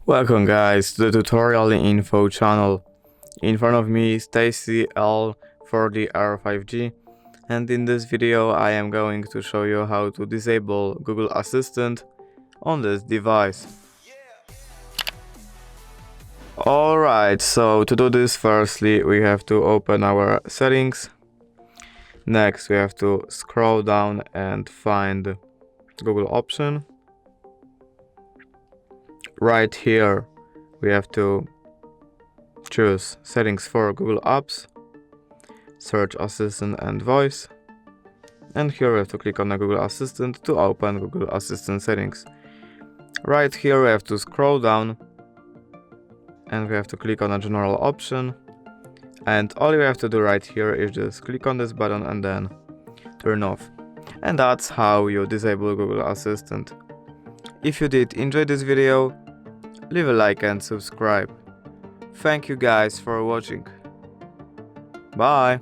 Welcome guys to the tutorial info channel. In front of me is TCL 40R 5G, and in this video I am going to show you how to disable Google Assistant on this device. Alright, so to do this, firstly we have to open our settings. Next we have to scroll down and find Google option. Right here we have to choose settings for Google Apps, search assistant and voice, and here we have to click on the Google Assistant to open Google Assistant settings. Right here we have to scroll down and we have to click on a general option, and all you have to do right here is just click on this button and then turn off. And that's how you disable Google Assistant. If you did enjoy this video, leave a like and subscribe. Thank you guys for watching. Bye!